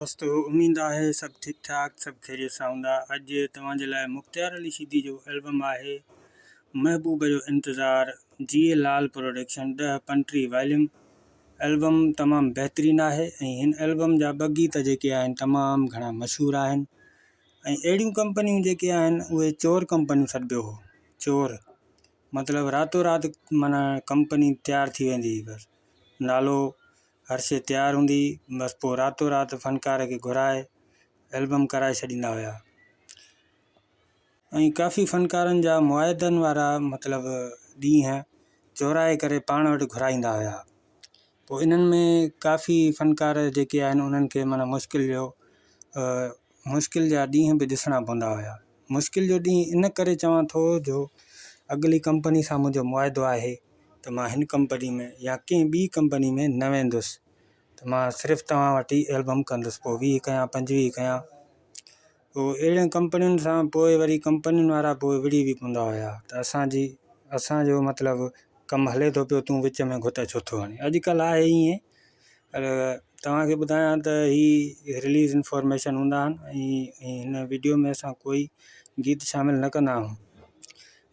दोस्तों उम्मीद है सब ठीक ठाक सब खैरियत सां हूंदा। अॼु तव्हांजे लाइ मुख़्तियार अली सीधी जो एल्बम आहे महबूब जो इंतज़ार जीए लाल प्रोडक्शन 10 पंटीह वॉल्यूम। एल्बम तमामु बहितरीनु आहे ऐं हिन एल्बम जा ॿ गीत जेके आहिनि तमामु घणा मशहूरु आहिनि ऐं अहिड़ियूं कंपनियूं जेके आहिनि उहे चोर कंपनियूं सॾिबो हो। चोर मतिलबु रातो राति माना कंपनी तयारु थी वेंदी हुई, बसि नालो हर शइ तयारु हूंदी, बसि पोइ रातो राति फ़नकार खे घुराए एल्बम कराए छॾींदा हुया ऐं काफ़ी फ़नकारनि जा मुआदनि वारा मतिलबु ॾींहं चोराए करे पाण वटि घुराईंदा हुया। पोइ इन्हनि में काफ़ी फ़नकार जेके आहिनि उन्हनि खे माना मुश्किल जा ॾींहं बि ॾिसणा पवंदा हुया। मुश्किल जो ॾींहुं इन करे चवां थो जो अॻिली कंपनी सां मुंहिंजो मुआदो आहे त मां हिन कंपनी में या कंहिं ॿी कंपनी में न वेंदुसि, त मां सिर्फ़ु तव्हां वटि ई एल्बम कंदुसि, पोइ 20 कयां 25 कयां। पोइ अहिड़ियूं कंपनियुनि सां पोइ वरी कंपनियुनि वारा पोइ विड़ी बि पवंदा हुया त असांजो मतिलबु कमु हले थो पियो, तूं विच में घुत छो थो हणे। अॼुकल्ह आहे ईअं, पर तव्हांखे ॿुधायां त ही रिलीज़ इंफॉर्मेशन हूंदा आहिनि ऐं हिन वीडियो में असां कोई गीत शामिलु न कंदा आहियूं।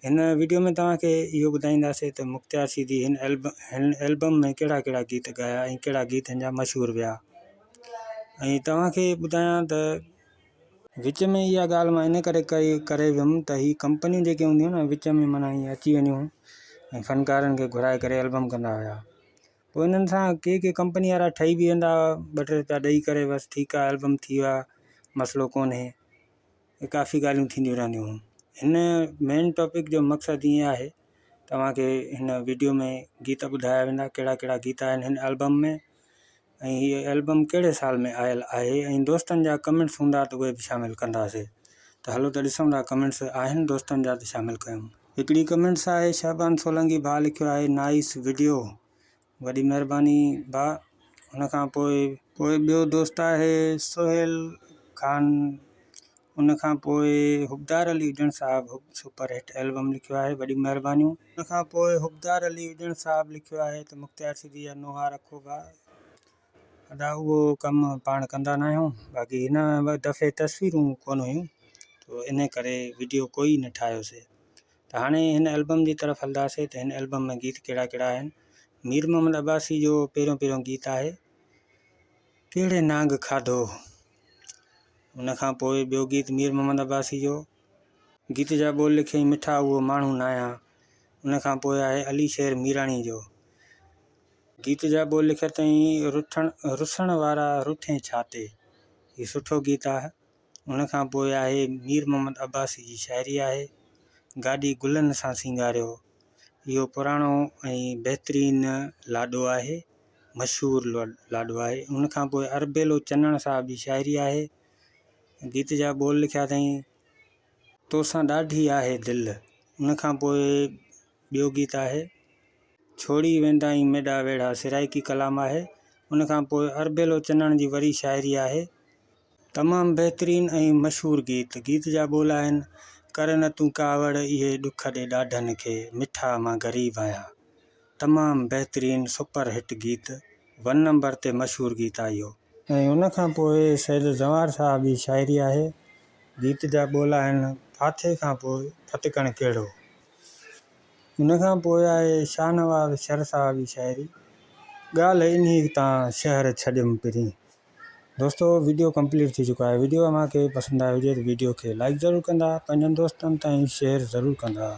हिन वीडियो में तव्हांखे इहो ॿुधाईंदासीं त मुख़्तियार सीधी हिन एल्बम में कहिड़ा कहिड़ा गीत ॻाया ऐं कहिड़ा गीत हिन जा मशहूरु विया। ऐं तव्हांखे ॿुधायां त विच में इहा ॻाल्हि मां इन करे वियुमि त ही कंपनियूं जेके हूंदियूं न विच में माना हीअं अची वञूं ऐं फ़नकारनि खे घुराए करे एल्बम कंदा हुया। पोइ इन्हनि सां के कंपनी वारा ठही बि वेंदा, 2 रुपया ॾेई करे, बसि ठीकु आहे एल्बम थी विया, मसइलो कोन्हे, काफ़ी ॻाल्हियूं थींदियूं रहंदियूं हुयूं। हिन मेन टॉपिक जो मक़सदु ईअं आहे, तव्हांखे हिन वीडियो में गीत ॿुधाया वेंदा कहिड़ा कहिड़ा गीत आहिनि हिन एल्बम में ऐं हीअ एल्बम कहिड़े साल में आयल आहे ऐं दोस्तनि जा कमेंट्स हूंदा त उहे बि शामिलु कंदासीं। त हलो त ॾिसूं था कमेंट्स आहिनि दोस्तनि जा त शामिलु कयूं। हिकिड़ी कमेंट्स आहे शाहबान सोलंकी भाउ लिखियो आहे नाइस वीडियो, वॾी महिरबानी भाउ। हुन खां पोइ ॿियो दोस्त आहे सोहेल ख़ान, उन खां पोइ हुबदार अली हुजण साहिबु सुपर हिट एल्बम लिखियो आहे, वॾी महिरबानियूं। उन खां पोइ हुबदार अली हुजण साहिबु लिखियो आहे त मुख़्तियार सीधी जा नोहा रखो भाउ। अदा उहो कमु पाण कंदा न आहियूं, बाक़ी हिन दफ़े तस्वीरूं कोन हुयूं तो इन करे वीडियो कोई न ठाहियोसीं। त हाणे हिन एल्बम जी तरफ़ हलंदासीं त हिन एल्बम में गीत कहिड़ा कहिड़ा आहिनि। मीर मोहम्मद अब्बासी जो पहिरियों गीत आहे कहिड़े नांग खाधो। उन खां पोइ ॿियो गीत मीर मोहम्मद अब्बासी जो गीत जा ॿोल लिखियईं मिठा उहो माण्हू न आहियां। उन खां पोइ आहे अली शेर मीराणी जो गीत जा ॿोल लिखिया अथईं रुसण वारा रुठे छाते, हीउ सुठो गीत आहे। उन खां पोइ आहे मीर मोहम्मद अब्बासी जी शाइरी आहे गाॾी गुलनि सां सिंगारियो, इहो पुराणो ऐं बहितरीनु लाॾो आहे, मशहूरु लाॾो आहे। उन खां पोइ अरबेलो चन्नण साहिब जी शाइरी आहे, गीत जा ॿोल लिखिया अथईं तोसां ॾाढी आहे दिलि। उन खां पोइ ॿियो गीत आहे छोड़ी वेंदा मेॾा वेड़ा, सिराइकी कलाम आहे। उन खां पोइ अरबेलो चन्नण जी वरी शाइरी आहे, तमामु बहितरीनु ऐं मशहूरु गीत जा ॿोल आहिनि कर न तूं कावड़ इहे ॾुख ॾे ॾाढनि खे, मिठा मां ग़रीब आहियां। तमामु बहितरीनु सुपर हिट गीत, 1 नंबर ते मशहूरु गीत आहे इहो। ऐं उन खां पोइ सैद जवार साहिब जी शाइरी आहे, गीत जा ॿोल आहिनि फाथे खां पोइ फतकण कहिड़ो। उन खां पोइ आहे शाहनवाज़ शर साहिब जी शाइरी ॻाल्हि इन्ही तां शहर छॾियमि पिरी। दोस्तों वीडियो कंप्लीट थी चुका है। वीडियो तव्हांखे पसंदि आयो हुजे त वीडियो खे लाइक ज़रूरु कंदा, पंहिंजनि दोस्तनि ताईं शेयर ज़रूरु कंदा।